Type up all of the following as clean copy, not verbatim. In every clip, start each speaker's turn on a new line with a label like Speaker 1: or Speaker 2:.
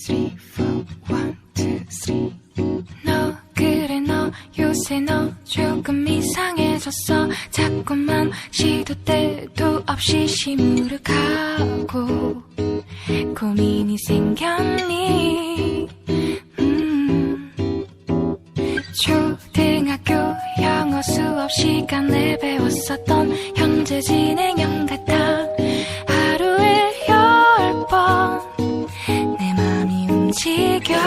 Speaker 1: three, four, 1, 2, 3. 너 그래 너 요새 너 조금 이상해졌어. 자꾸만 시도 때도 없이 시무룩하고 고민이 생겼니. 초등학교 영어 수업 시간에 배웠었던 현재 진행형 같아. 하루에 10번 내 맘이 움직여.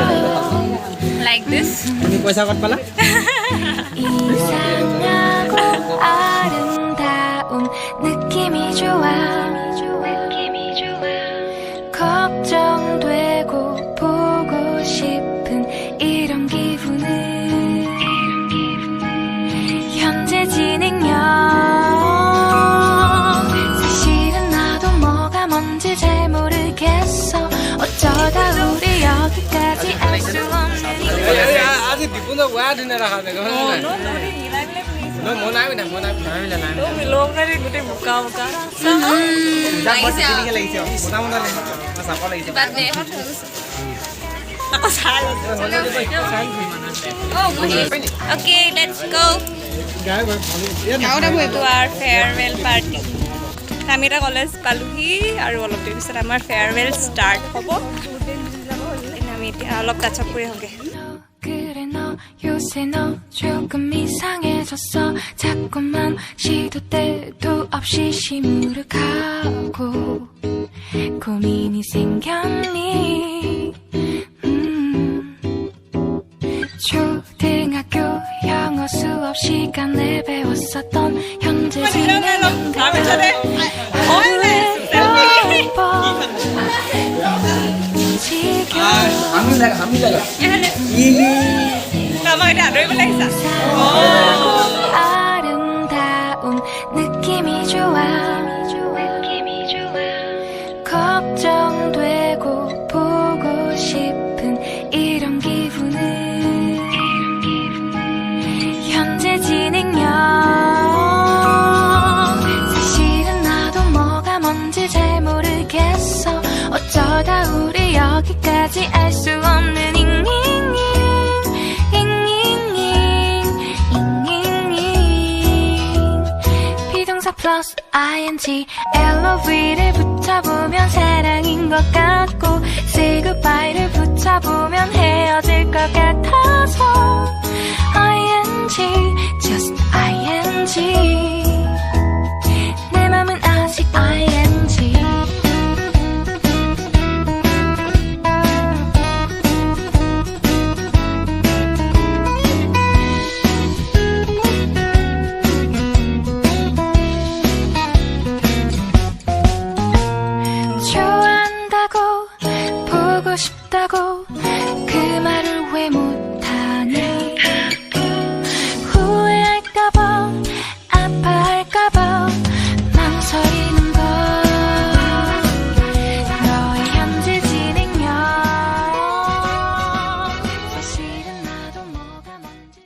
Speaker 2: Like this.
Speaker 1: 이상하고 아름다운 느낌이 좋아. 걱정되고 보고 싶은 이런 기분은 현재 진행형. 사실은 나도 뭐가 뭔지 잘 모르겠어. 어쩌다 우리 여기까지 알 수 없는
Speaker 3: 아직 니보다 와 드네 라가네. 너 뭐나미 나 뭐나미 나.
Speaker 2: 너 belum tadi gede buka-buka. Birthday Aku salah. Oh, okay, let's go. To our farewell party. Kamira college paluhi aru olop der bisor amar farewell start hobo. Ami olop touch up kore hoge.
Speaker 1: 그래 너 요새 너 조금 이상해졌어. 자꾸만 시도 때도 없이 시무룩하고 고민이 생겼니. 초등학교 영어 수업 시간에 배웠었던 현재 진행형 같아. 하루에 10번 움직여.
Speaker 2: Kamu ada doi Malaysia.
Speaker 1: 아름다운 느낌이 좋아. 걱정되고 보고 싶은 이런 기분은 현재 진행형. 사실은 나도 뭐가 뭔지 잘 모르겠어. 어쩌다 우리 여기까지 알 수 없는 비동사 플러스 ing LOV를 붙여보면 사랑인 것 같고 say goodbye를 붙여보면 헤어질 것 같아서 ing just ing 내 맘은 아직 ing. 보고 싶다고 그 말을 왜 못하니. 후회할까봐 아파할까봐 망설이는 걸. 너의 현재 진행형. 사실은 나도 뭐가 뭔지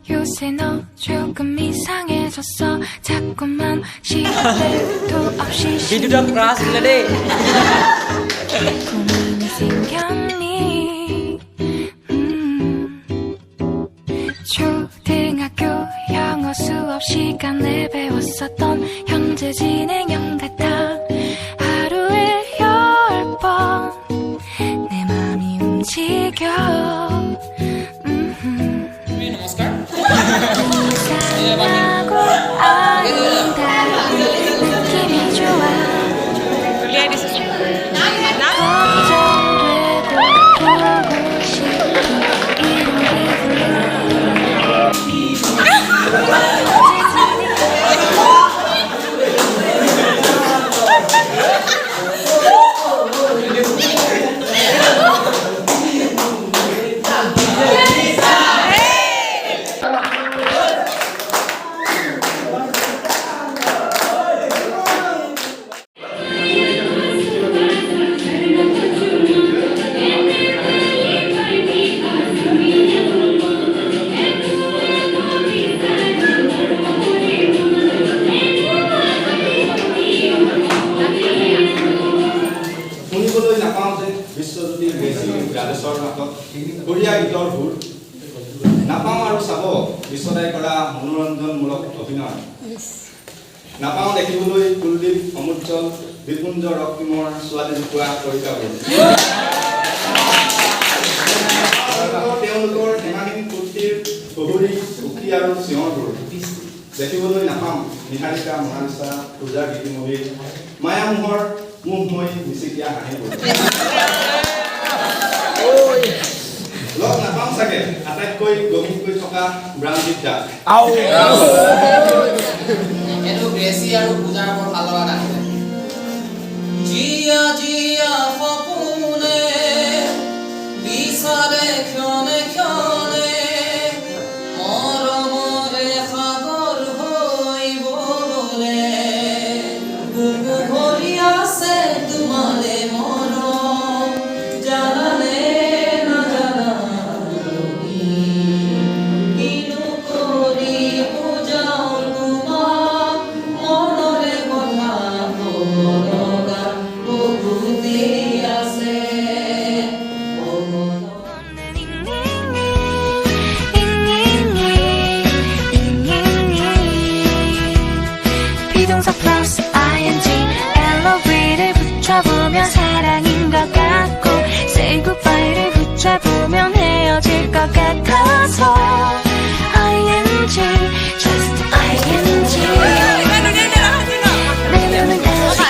Speaker 1: 요새 너 조금 이상해졌어. 자꾸만 시도 때도 없이 고민이 생겼니. 초등학교 영어 수업 시간에 배웠었던 현재 진행형 같아. 하루에 10번 내 맘이 움직여. 이상하고 아름다운 느낌이 좋아. 걱정되고 보고 싶은 이런 기분은
Speaker 4: অভিনয় নাপাওঁ দেখিবলৈ কুলদীপ সমুজ্জ্বল বিপুঞ্জ ৰক্তিমৰ ছোৱালী জোকোৱা কবিতা তেওঁলোকৰ সীমাহীন ফূৰ্তিৰ শহুৰী সুখী আৰু চিঞৰবোৰ দেখিবলৈ নাপাওঁ নিহাৰিকা মনালিছা পূজা গীতিমলীৰ মায়ামোহৰ মোহময়ী মিচিকীয়া হাঁহিবোৰ লগ নাপাওঁ চাগে আটাইতকৈ গভীৰকৈ থকা ব্ৰাহ্মীদ্যা
Speaker 5: এইটো গ্ৰেচি আৰু পূজাৰ বৰ ভাল লগা গান জিয়া জিয়া সপোনে বিচাৰে ক্ষণে ক্ষণে মৰমৰে সাগৰ হৈ বলে বুকু ভৰি আছে তোমাৰে মৰম জানানে নাজানা কিনো কৰি পূজাও তোমাক মনৰে কথা ক'ব লগা বহুতে আছে
Speaker 1: 비동사 플러스 ing LOV를 붙여보면 사랑인 것 같고 Say goodbye를 붙여보면 헤어질 것 같아서 ing just ing 내 눈은 다시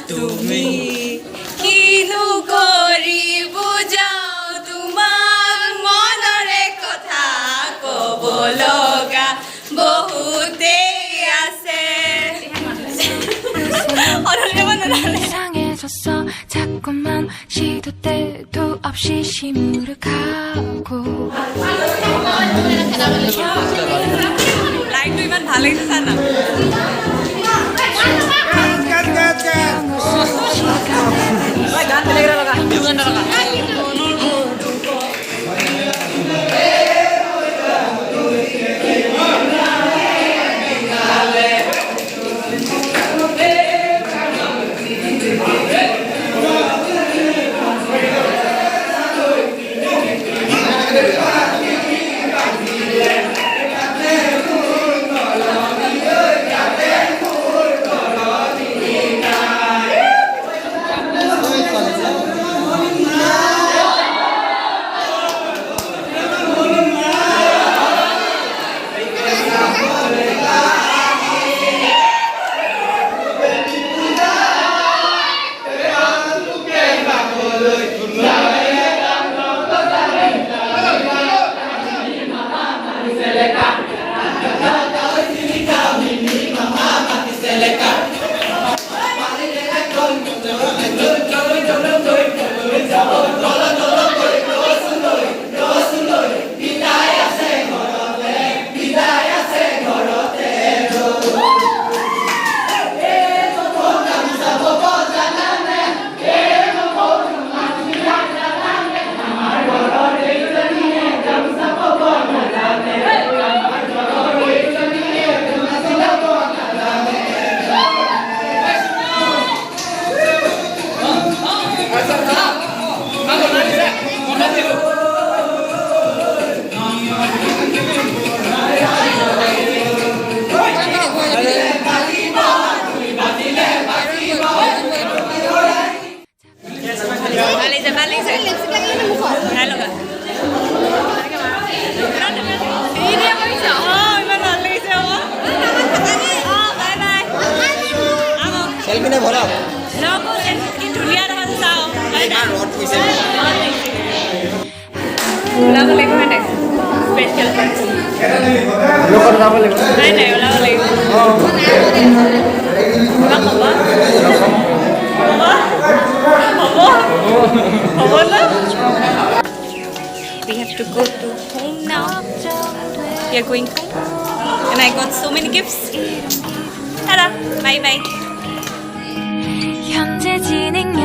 Speaker 2: তুমি কিনো কৰি বুজাও তোমাক মনৰে কথা ক'ব লগা বহুতেই আছে
Speaker 1: 이상해졌어 자꾸만 시도 때도 없이 시무룩하고
Speaker 2: লাইনটো ইমান ভাল লাগিছে জানা ওলাব লাগিব হয় নাই স্পেচিয়েল নাই নাই ওলাব লাগিব We have to go to home now. We are going home. And I got so many gifts. Ta-da! Bye-bye.
Speaker 1: 현재 진행형